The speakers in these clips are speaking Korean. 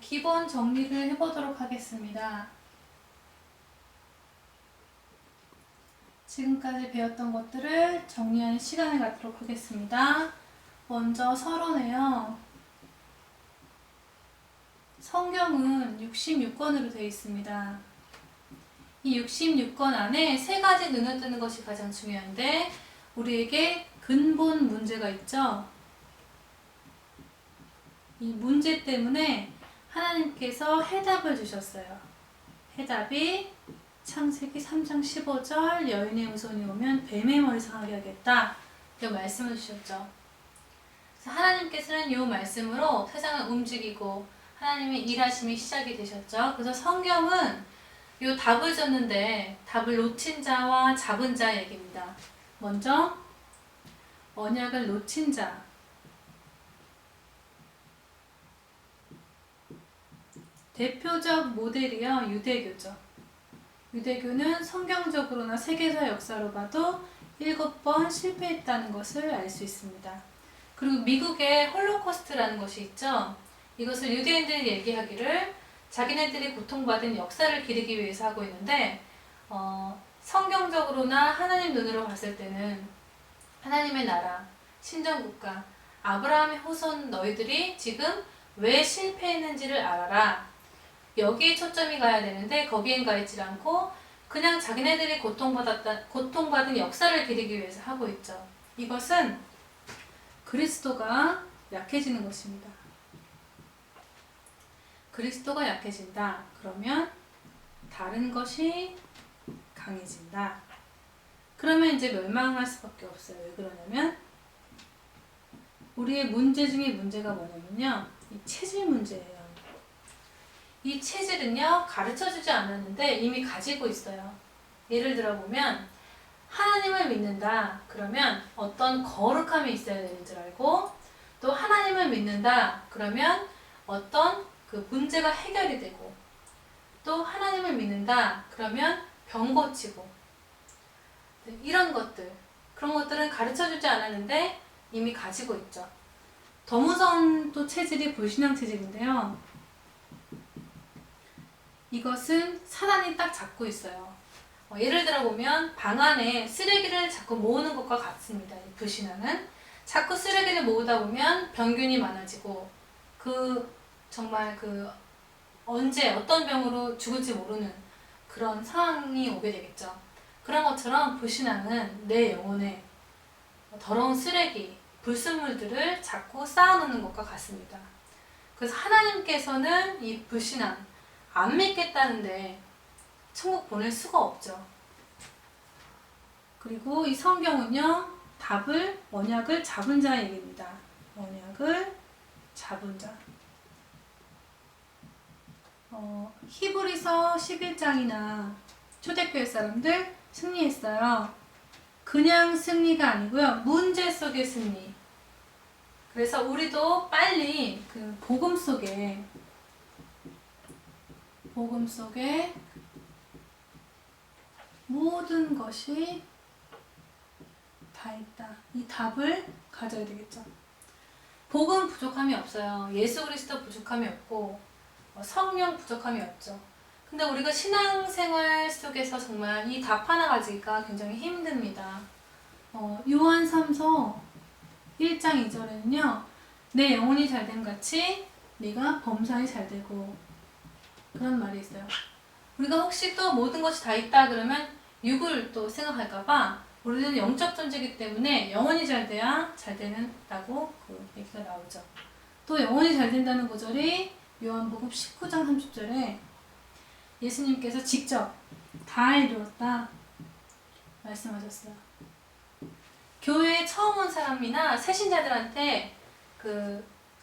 기본 정리를 해보도록 하겠습니다. 지금까지 배웠던 것들을 정리하는 시간을 갖도록 하겠습니다. 먼저 서론에요. 성경은 66권으로 되어 있습니다. 이 66권 안에 세 가지 눈에 띄는 것이 가장 중요한데 우리에게 근본 문제가 있죠. 이 문제 때문에 하나님께서 해답을 주셨어요. 해답이 창세기 3장 15절 여인의 후손이 오면 뱀의 머리 상하게 하겠다. 이 말씀을 주셨죠. 그래서 하나님께서는 이 말씀으로 세상을 움직이고 하나님의 일하심이 시작이 되셨죠. 그래서 성경은 이 답을 줬는데 답을 놓친 자와 잡은 자 얘기입니다. 먼저 언약을 놓친 자. 대표적 모델이요, 유대교죠. 유대교는 성경적으로나 세계사 역사로 봐도 7번 실패했다는 것을 알 수 있습니다. 그리고 미국의 홀로코스트라는 것이 있죠. 이것을 유대인들이 얘기하기를 자기네들이 고통받은 역사를 기리기 위해서 하고 있는데 성경적으로나 하나님 눈으로 봤을 때는 하나님의 나라, 신정국가, 아브라함의 후손 너희들이 지금 왜 실패했는지를 알아라. 여기에 초점이 가야 되는데 거기엔 가 있지 않고 그냥 자기네들이 고통받은 역사를 기리기 위해서 하고 있죠. 이것은 그리스도가 약해지는 것입니다. 그리스도가 약해진다. 그러면 다른 것이 강해진다. 그러면 이제 멸망할 수밖에 없어요. 왜 그러냐면 우리의 문제 중에 문제가 뭐냐면요. 이 체질 문제예요. 이 체질은요, 가르쳐주지 않았는데 이미 가지고 있어요. 예를 들어 보면, 하나님을 믿는다. 그러면 어떤 거룩함이 있어야 되는 줄 알고, 또 하나님을 믿는다. 그러면 어떤 그 문제가 해결이 되고, 또 하나님을 믿는다. 그러면 병 고치고, 이런 것들, 그런 것들은 가르쳐주지 않았는데 이미 가지고 있죠. 더 무서운 또 체질이 불신앙 체질인데요. 이것은 사단이 딱 잡고 있어요. 예를 들어 보면 방 안에 쓰레기를 자꾸 모으는 것과 같습니다. 이 불신앙은 자꾸 쓰레기를 모으다 보면 병균이 많아지고 정말 언제 어떤 병으로 죽을지 모르는 그런 상황이 오게 되겠죠. 그런 것처럼 불신앙은 내 영혼에 더러운 쓰레기, 불순물들을 자꾸 쌓아놓는 것과 같습니다. 그래서 하나님께서는 이 불신앙 안 믿겠다는데 천국 보낼 수가 없죠. 그리고 이 성경은요, 언약을 잡은 자 얘기입니다. 언약을 잡은 자. 히브리서 11장이나 초대교회 사람들 승리했어요. 그냥 승리가 아니고요, 문제 속의 승리. 그래서 우리도 빨리 그 복음 속에 모든 것이 다 있다. 이 답을 가져야 되겠죠. 복음 부족함이 없어요. 예수 그리스도 부족함이 없고 성령 부족함이 없죠. 근데 우리가 신앙생활 속에서 정말 이 답 하나 가지기가 굉장히 힘듭니다. 요한 3서 1장 2절에는요. 내 영혼이 잘됨 같이 네가 범사에 잘되고 그런 말이 있어요. 우리가 혹시 또 모든 것이 다 있다 그러면 육을 또 생각할까봐 우리는 영적 존재이기 때문에 영혼이 잘 돼야 잘 되는다고 그 얘기가 나오죠. 또 영혼이 잘 된다는 구절이 요한복음 19장 30절에 예수님께서 직접 다 이루었다 말씀하셨어요. 교회에 처음 온 사람이나 새신자들한테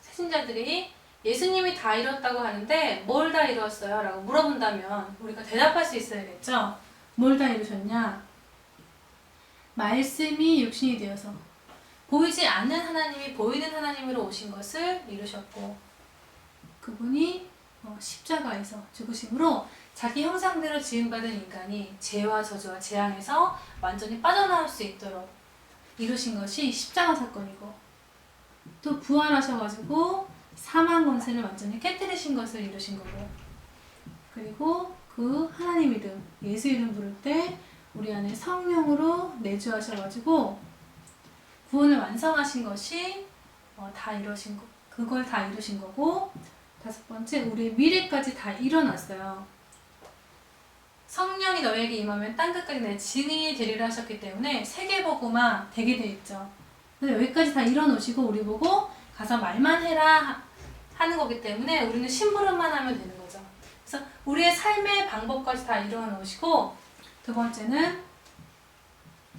새신자들이 예수님이 다 이뤘다고 하는데 뭘 다 이루었어요? 라고 물어본다면 우리가 대답할 수 있어야겠죠? 뭘 다 이루셨냐? 말씀이 육신이 되어서 보이지 않는 하나님이 보이는 하나님으로 오신 것을 이루셨고 그분이 십자가에서 죽으심으로 자기 형상대로 지음받은 인간이 죄와 저주와 재앙에서 완전히 빠져나올 수 있도록 이루신 것이 십자가 사건이고 또 부활하셔가지고 사망 권세를 완전히 깨뜨리신 것을 이루신 거고, 그리고 그 하나님 이름, 예수 이름 부를 때 우리 안에 성령으로 내주하셔가지고 구원을 완성하신 것이 다 이루신 거, 그걸 다 이루신 거고, 다섯 번째, 우리의 미래까지 다 일어났어요. 성령이 너에게 임하면 땅끝까지 내 증인이 되리라 하셨기 때문에 세계보고만 되게 돼 있죠. 근데 여기까지 다 이뤄놓으시고 우리 보고 가서 말만 해라 하는 거기 때문에 우리는 심부름만 하면 되는 거죠. 그래서 우리의 삶의 방법까지 다 이루어 놓으시고, 두 번째는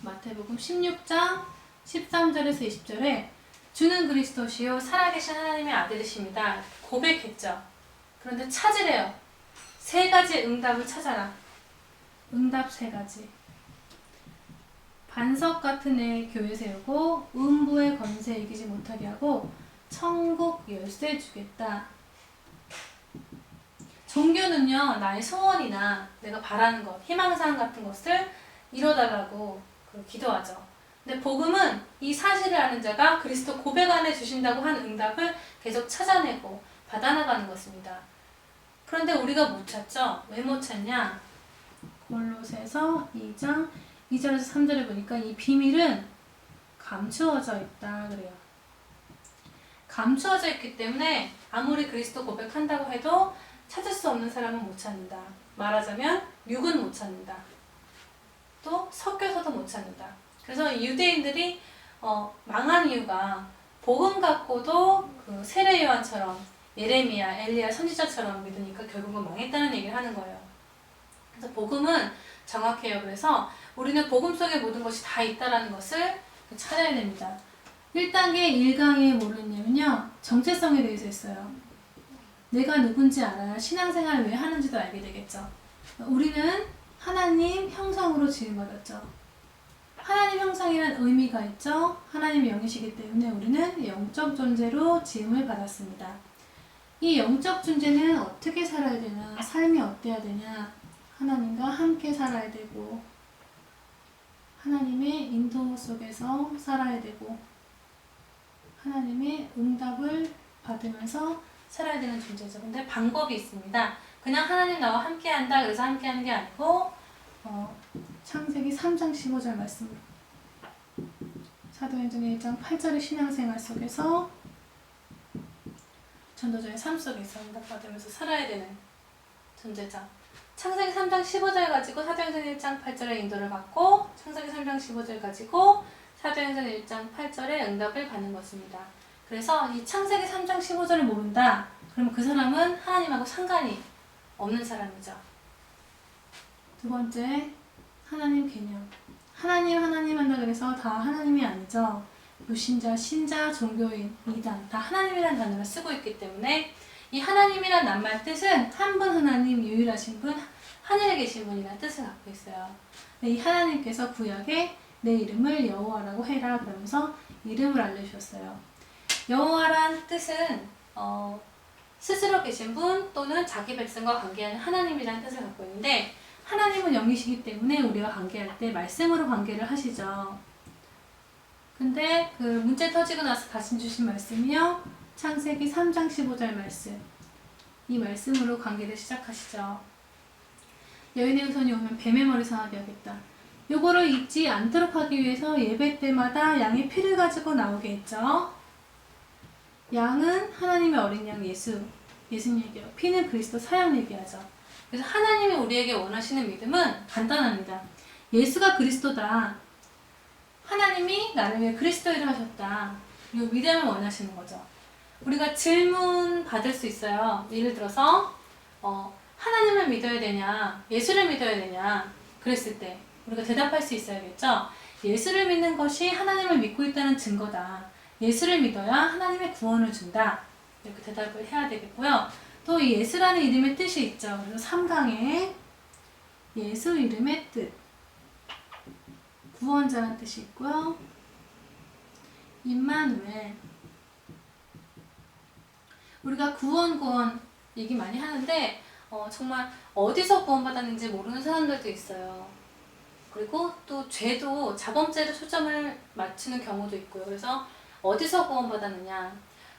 마태복음 16장 13절에서 20절에 주는 그리스도시요 살아계신 하나님의 아들이십니다. 고백했죠. 그런데 찾으래요. 세 가지 응답을 찾아라. 응답 세 가지. 반석 같은 애 교회 세우고 음부의 권세 이기지 못하게 하고 천국 열쇠 주겠다. 종교는요, 나의 소원이나 내가 바라는 것, 희망사항 같은 것을 이뤄달라고 기도하죠. 근데 복음은 이 사실을 아는 자가 그리스도 고백 안에 주신다고 한 응답을 계속 찾아내고 받아나가는 것입니다. 그런데 우리가 못 찾죠? 왜 못 찾냐? 골로새서 2장 2절에서 3절에 보니까 이 비밀은 감추어져 있다 그래요. 감추어져 있기 때문에 아무리 그리스도 고백한다고 해도 찾을 수 없는 사람은 못 찾는다. 말하자면 육은 못 찾는다. 또 섞여서도 못 찾는다. 그래서 유대인들이 망한 이유가 복음 갖고도 그 세례 요한처럼 예레미야, 엘리야 선지자처럼 믿으니까 결국은 망했다는 얘기를 하는 거예요. 그래서 복음은 정확해요. 그래서 우리는 복음 속에 모든 것이 다 있다는 것을 찾아야 됩니다. 1단계 1강에 뭐랬냐면요, 정체성에 대해서 했어요. 내가 누군지 알아야 신앙생활을 왜 하는지도 알게 되겠죠. 우리는 하나님 형상으로 지음받았죠. 하나님 형상이란 의미가 있죠. 하나님의 영이시기 때문에 우리는 영적 존재로 지음을 받았습니다. 이 영적 존재는 어떻게 살아야 되나, 삶이 어때야 되냐, 하나님과 함께 살아야 되고 하나님의 인도 속에서 살아야 되고 하나님의 응답을 받으면서 살아야 되는 존재죠. 근데 방법이 있습니다. 그냥 하나님 나와 함께 한다 그래서 함께 하는 게 아니고 창세기 3장 15절 말씀, 사도행전 1장 8절의 신앙생활 속에서 전도자의 삶 속에서 응답받으면서 살아야 되는 존재죠. 창세기 3장 15절 가지고 사도행전 1장 8절의 인도를 받고 창세기 3장 15절 가지고 사도행전 1장 8절의 응답을 받는 것입니다. 그래서 이 창세기 3장 15절을 모른다. 그러면 그 사람은 하나님하고 상관이 없는 사람이죠. 두 번째, 하나님 개념. 하나님 한다 그래서 다 하나님이 아니죠. 불신자, 신자, 종교인, 이단 다 하나님이라는 단어를 쓰고 있기 때문에 이 하나님이란 낱말 뜻은 한 분 하나님, 유일하신 분, 하늘에 계신 분이라는 뜻을 갖고 있어요. 이 하나님께서 구약에 내 이름을 여호와라고 해라 그러면서 이름을 알려주셨어요. 여호와란 뜻은 스스로 계신 분 또는 자기 백성과 관계하는 하나님이라는 뜻을 갖고 있는데, 하나님은 영이시기 때문에 우리가 관계할 때 말씀으로 관계를 하시죠. 근데 그 문제 터지고 나서 다시 주신 말씀이요, 창세기 3장 15절 말씀, 이 말씀으로 관계를 시작하시죠. 여인의 후손이 오면 뱀의 머리 상하게 하겠다. 요거를 잊지 않도록 하기 위해서 예배 때마다 양의 피를 가지고 나오게 했죠. 양은 하나님의 어린 양 예수님 얘기해요. 피는 그리스도 사형 얘기하죠. 그래서 하나님이 우리에게 원하시는 믿음은 간단합니다. 예수가 그리스도다. 하나님이 나를 위해 그리스도 일을 하셨다. 이 믿음을 원하시는 거죠. 우리가 질문 받을 수 있어요. 예를 들어서 하나님을 믿어야 되냐, 예수를 믿어야 되냐 그랬을 때 우리가 대답할 수 있어야겠죠. 예수를 믿는 것이 하나님을 믿고 있다는 증거다. 예수를 믿어야 하나님의 구원을 준다. 이렇게 대답을 해야 되겠고요. 또 이 예수라는 이름의 뜻이 있죠. 그래서 3강에 예수 이름의 뜻, 구원자라는 뜻이 있고요. 임마누엘, 우리가 구원 얘기 많이 하는데 정말 어디서 구원받았는지 모르는 사람들도 있어요. 그리고 또 죄도 자범죄로 초점을 맞추는 경우도 있고요. 그래서 어디서 구원받았느냐,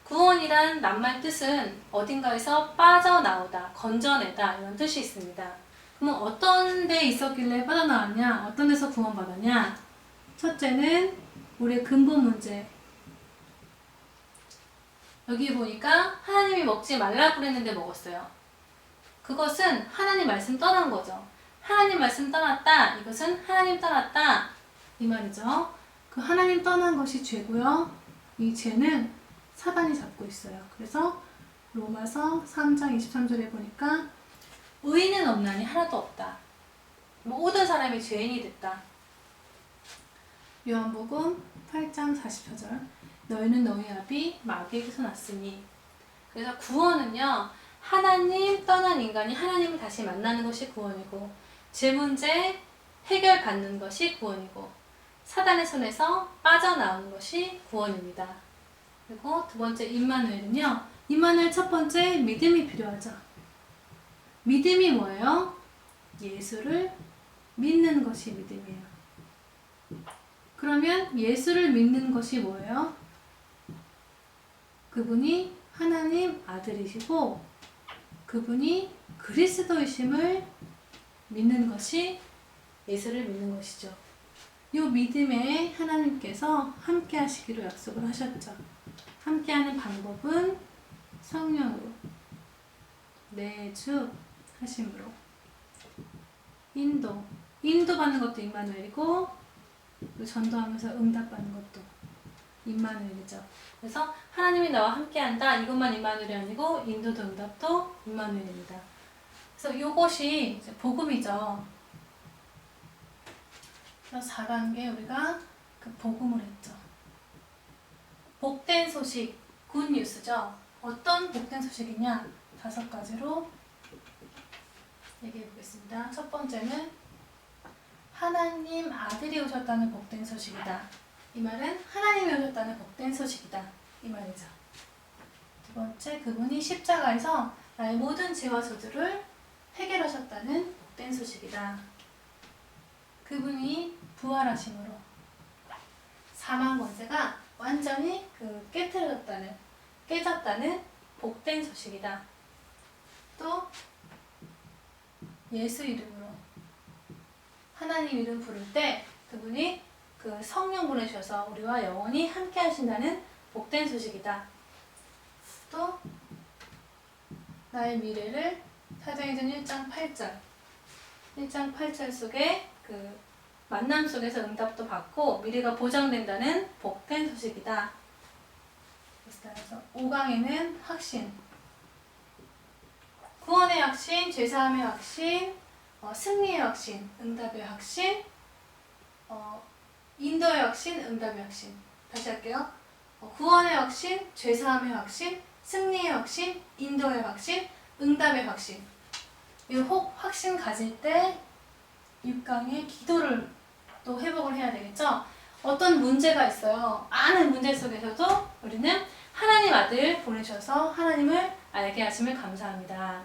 구원이란 낱말 뜻은 어딘가에서 빠져나오다, 건져내다 이런 뜻이 있습니다. 그러면 어떤 데 있었길래 빠져나왔냐? 어떤 데서 구원받았냐? 첫째는 우리의 근본 문제. 여기 보니까 하나님이 먹지 말라고 그랬는데 먹었어요. 그것은 하나님 말씀 떠난 거죠. 하나님 말씀 떠났다. 이것은 하나님 떠났다. 이 말이죠. 그 하나님 떠난 것이 죄고요. 이 죄는 사단이 잡고 있어요. 그래서 로마서 3장 23절에 보니까 의인은 없나니 하나도 없다. 모든 사람이 죄인이 됐다. 요한복음 8장 44절 너희는 너희 아비 마귀에게서 났으니. 그래서 구원은요, 하나님 떠난 인간이 하나님을 다시 만나는 것이 구원이고, 죄 문제 해결받는 것이 구원이고, 사단의 손에서 빠져나오는 것이 구원입니다. 그리고 두 번째 임마누엘은요, 임마누엘 첫 번째 믿음이 필요하죠. 믿음이 뭐예요? 예수를 믿는 것이 믿음이에요. 그러면 예수를 믿는 것이 뭐예요? 그분이 하나님 아들이시고 그분이 그리스도이심을 믿는 것이 예수를 믿는 것이죠. 이 믿음에 하나님께서 함께 하시기로 약속을 하셨죠. 함께하는 방법은 성령으로 매주 하심으로 인도받는 것도 임마누엘이고 전도하면서 응답받는 것도 임마누엘이죠. 그래서 하나님이 나와 함께한다. 이것만 임마누엘이 아니고 인도도 응답도 임마누엘입니다. 그래서 이것이 이제 복음이죠. 그래서 4단계 우리가 그 복음을 했죠. 복된 소식, 굿뉴스죠. 어떤 복된 소식이냐? 5가지로 얘기해 보겠습니다. 첫 번째는 하나님 아들이 오셨다는 복된 소식이다. 이 말은 하나님이 오셨다는 복된 소식이다. 이 말이죠. 두 번째, 그분이 십자가에서 나의 모든 죄와 저주를 해결하셨다는 복된 소식이다. 그분이 부활하심으로 사망 권세가 완전히 깨졌다는 복된 소식이다. 또 예수 이름으로 하나님 이름 부를 때 그분이 그 성령 보내셔서 우리와 영원히 함께 하신다는 복된 소식이다. 또 나의 미래를 사도행전 1장 8절 속에 그 만남 속에서 응답도 받고 미래가 보장된다는 복된 소식이다. 그래서 5강에는 확신, 구원의 확신, 죄사함의 확신, 승리의 확신, 응답의 확신, 인도의 확신, 응답의 확신. 다시 할게요. 구원의 확신, 죄사함의 확신, 승리의 확신, 인도의 확신, 응답의 확신. 이 확신 가질 때 6강의 기도를 또 회복을 해야 되겠죠. 어떤 문제가 있어요. 많은 문제 속에서도 우리는 하나님 아들 보내셔서 하나님을 알게 하심을 감사합니다.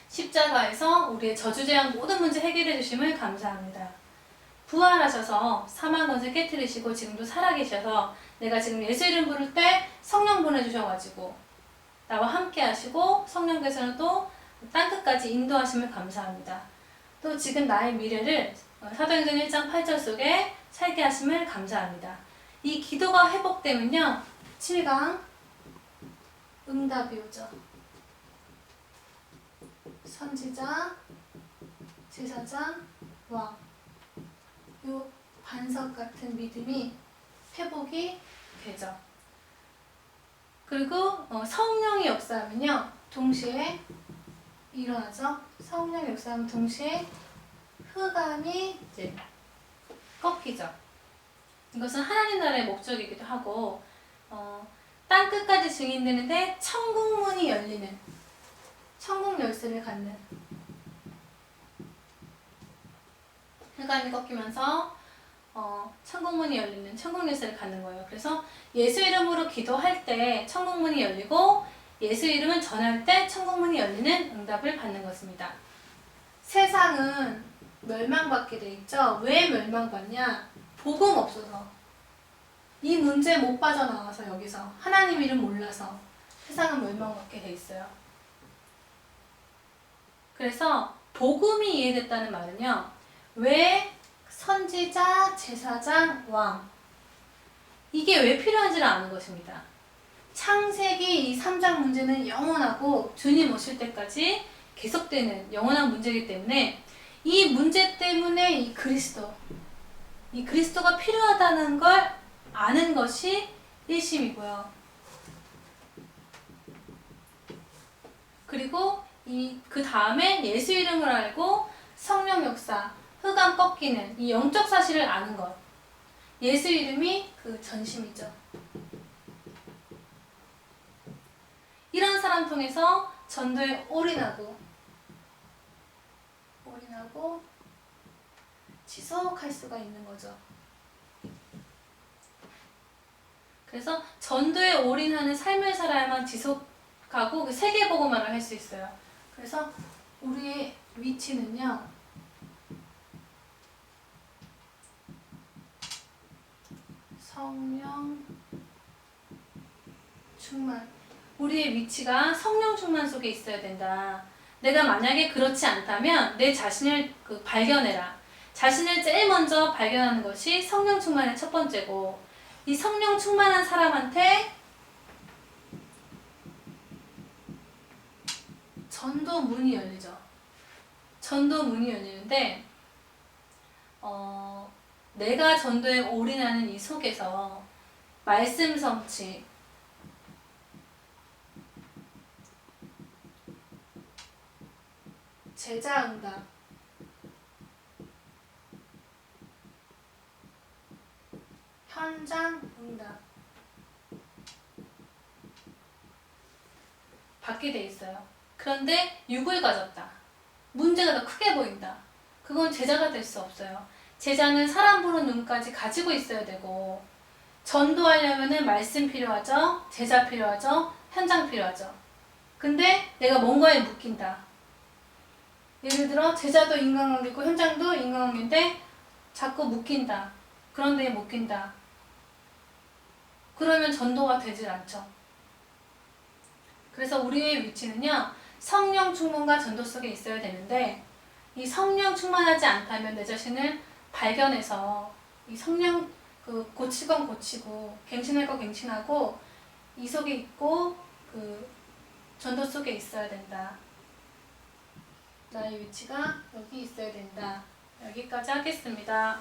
십자가에서 우리의 저주제한 모든 문제 해결해 주심을 감사합니다. 부활하셔서 사망 권세 깨트리시고 지금도 살아계셔서 내가 지금 예수 이름 부를 때 성령 보내주셔가지고 나와 함께 하시고 성령께서는 또 땅끝까지 인도하심을 감사합니다. 또 지금 나의 미래를 사도행전 1장 8절 속에 살게 하심을 감사합니다. 이 기도가 회복되면요 7강 응답이 오죠. 선지자, 제사장, 왕. 요 반석 같은 믿음이 회복이 되죠. 그리고 성령이 역사하면요 동시에 일어나죠. 성령이 역사하면 동시에 흑암이 이제 꺾이죠. 이것은 하나님 나라의 목적이기도 하고 땅 끝까지 증인되는데 천국 문이 열리는 천국 열쇠를 갖는 흑암이 꺾이면서 천국 문이 열리는 천국 열쇠를 갖는 거예요. 그래서 예수 이름으로 기도할 때 천국 문이 열리고 예수 이름을 전할 때 천국 문이 열리는 응답을 받는 것입니다. 세상은 멸망받게 돼 있죠. 왜 멸망받냐? 복음 없어서. 이 문제 못 빠져나와서 여기서 하나님 이름 몰라서 세상은 멸망받게 돼 있어요. 그래서 복음이 이해됐다는 말은요. 왜 선지자, 제사장, 왕 이게 왜 필요한지를 아는 것입니다. 창세기 이 3장 문제는 영원하고 주님 오실 때까지 계속되는 영원한 문제이기 때문에 이 문제 때문에 이 그리스도가 필요하다는 걸 아는 것이 1심이고요. 그리고 그 다음에 예수 이름을 알고 성령 역사, 흑암 꺾이는 이 영적 사실을 아는 것. 예수 이름이 그 전심이죠. 이런 사람 통해서 전도에 올인하고 지속할 수가 있는 거죠. 그래서 전도에 올인하는 삶을 살아야만 지속하고 그 세계복음화를 할 수 있어요. 그래서 우리의 위치는요. 성령 충만. 우리의 위치가 성령 충만 속에 있어야 된다. 내가 만약에 그렇지 않다면 내 자신을 발견해라. 자신을 제일 먼저 발견하는 것이 성령 충만의 첫 번째고, 이 성령 충만한 사람한테 전도 문이 열리죠. 전도 문이 열리는데 내가 전도에 올인하는 이 속에서 말씀 성취, 제자 응답, 현장 응답 받게 돼 있어요. 그런데 육을 가졌다. 문제가 더 크게 보인다. 그건 제자가 될 수 없어요. 제자는 사람 보는 눈까지 가지고 있어야 되고, 전도하려면은 말씀 필요하죠. 제자 필요하죠. 현장 필요하죠. 근데 내가 뭔가에 묶인다. 예를 들어 제자도 인간관계고 현장도 인간관계인데 자꾸 묶인다. 그런 데에 묶인다. 그러면 전도가 되질 않죠. 그래서 우리의 위치는요. 성령 충만과 전도 속에 있어야 되는데, 이 성령 충만하지 않다면 내 자신을 발견해서 이 성령 고칠 건 고치고 갱신할 건 갱신하고 이 속에 있고 전도 속에 있어야 된다. 나의 위치가 여기 있어야 된다. 여기까지 하겠습니다.